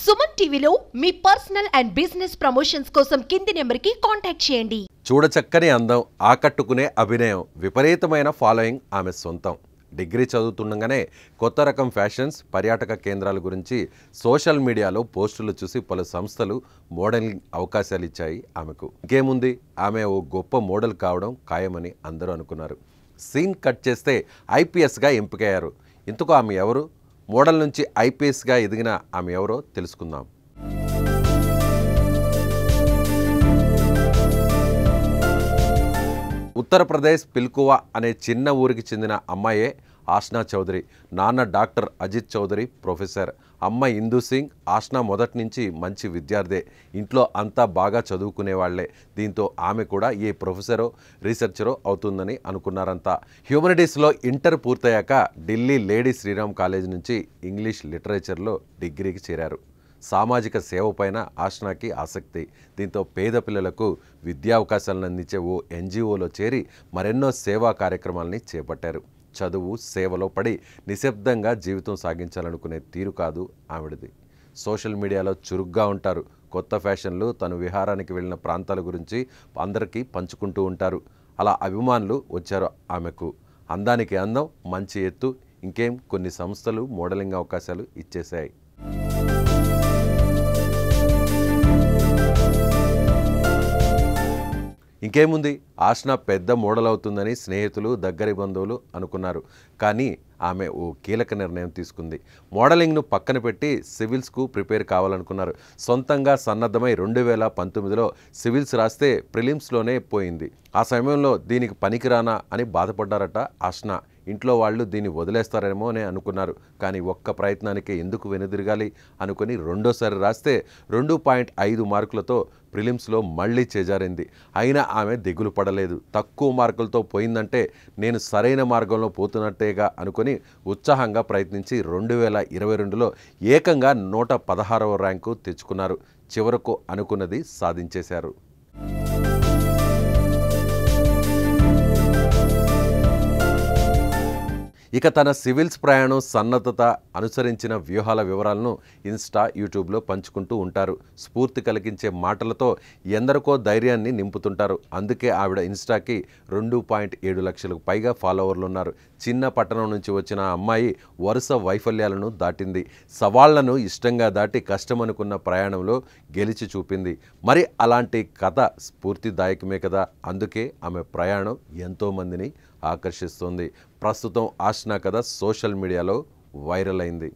సుమన్ టీవీలో మీ personal and business promotions కోసం కింది నెంబర్కి కాంటాక్ట్ చేయండి. చూడచక్కని అందం, ఆకట్టుకునే అభినయం, విపరీతమైన ఫాలోయింగ్ ఆమె సొంతం. డిగ్రీ చదువుతుండగానే కొత్త రకం ఫ్యాషన్స్, పర్యాటక కేంద్రాల గురించి సోషల్ మీడియాలో పోస్టులు చూసి పలు సంస్థలు మోడలింగ్ అవకాశాలు ఇచ్చాయి ఆమెకు. ఇంకేముంది, ఆమె ఓ గొప్ప మోడల్ కావడం ఖాయమని అందరూ అనుకున్నారు. సీన్ కట్ చేస్తే ఐపీఎస్గా ఎంపికయ్యారు. ఇంతకు ఆమె ఎవరు? మోడల్ నుంచి ఐపీఎస్గా ఎదిగిన ఆమె ఎవరో తెలుసుకుందాం. ఉత్తరప్రదేశ్ పిల్కువా అనే చిన్న ఊరికి చెందిన అమ్మాయే ఆష్నా చౌదరి. నాన్న డాక్టర్ అజిత్ చౌదరి ప్రొఫెసర్, అమ్మ ఇందు సింగ్. ఆష్నా మొదటి నుంచి మంచి విద్యార్థే, ఇంట్లో అంతా బాగా చదువుకునేవాళ్లే. దీంతో ఆమె కూడా ఏ ప్రొఫెసరో రీసెర్చరో అవుతుందని అనుకున్నారంతా. హ్యూమనిటీస్లో ఇంటర్ పూర్తయ్యాక ఢిల్లీ లేడీ శ్రీరామ్ కాలేజ్ నుంచి ఇంగ్లీష్ లిటరేచర్లో డిగ్రీకి చేరారు. సామాజిక సేవ పైన ఆష్నాకి ఆసక్తి. దీంతో పేద పిల్లలకు విద్యావకాశాలను అందించే ఓ ఎన్జిఓలో చేరి మరెన్నో సేవా కార్యక్రమాలని చేపట్టారు. చదువు, సేవలో పడి నిశ్శబ్దంగా జీవితం సాగించాలనుకునే తీరు కాదు ఆవిడది. సోషల్ మీడియాలో చురుగ్గా ఉంటారు. కొత్త ఫ్యాషన్లు, తను విహారానికి వెళ్ళిన ప్రాంతాల గురించి అందరికీ పంచుకుంటూ ఉంటారు. అలా అభిమానులు వచ్చారు ఆమెకు. అందానికి అందం, మంచి ఎత్తు, ఇంకేం కొన్ని సంస్థలు మోడలింగ్ అవకాశాలు ఇచ్చేశాయి. ఇంకేముంది, ఆష్నా పెద్ద మోడల్ అవుతుందని స్నేహితులు, దగ్గరి బంధువులు అనుకున్నారు. కానీ ఆమె ఓ కీలక నిర్ణయం తీసుకుంది. మోడలింగ్ను పక్కన పెట్టి సివిల్స్కు ప్రిపేర్ కావాలనుకున్నారు. సొంతంగా సన్నద్ధమై 2019లో సివిల్స్ రాస్తే ప్రిలిమ్స్లోనే పోయింది. ఆ సమయంలో దీనికి పనికిరానా అని బాధపడ్డారట ఆష్నా. ఇంట్లో వాళ్ళు దీన్ని వదిలేస్తారేమో అని అనుకున్నారు. కానీ ఒక్క ప్రయత్నానికి ఎందుకు వెనుదిరగాలి అనుకుని రెండోసారి రాస్తే 2.5 మార్కులతో ప్రిలిమ్స్లో మళ్ళీ చేజారింది. అయినా ఆమె దిగులు పడలేదు. తక్కువ మార్కులతో పోయిందంటే నేను సరైన మార్గంలో పోతున్నట్టేగా అనుకుని ఉత్సాహంగా ప్రయత్నించి 2022లో ఏకంగా 116వ ర్యాంకు తెచ్చుకున్నారు. చివరకు అనుకున్నది సాధించేశారు. ఇక తన సివిల్స్ ప్రయాణం, సన్నద్ధత, అనుసరించిన వ్యూహాల వివరాలను ఇన్స్టా, యూట్యూబ్లో పంచుకుంటూ ఉంటారు. స్ఫూర్తి కలిగించే మాటలతో ఎందరికో ధైర్యాన్ని నింపుతుంటారు. అందుకే ఆవిడ ఇన్స్టాకి 2.7 లక్షలకు పైగా ఫాలోవర్లు ఉన్నారు. చిన్న పట్టణం నుంచి వచ్చిన అమ్మాయి వరుస వైఫల్యాలను దాటింది. సవాళ్లను ఇష్టంగా దాటి కష్టమనుకున్న ప్రయాణంలో గెలిచి చూపింది. మరి అలాంటి కథ స్ఫూర్తిదాయకమే కదా. అందుకే ఆమె ప్రయాణం ఎంతోమందిని ఆకర్షిస్తోంది. ప్రస్తుతం ఆష్నా కథ సోషల్ మీడియాలో వైరల్ అయింది.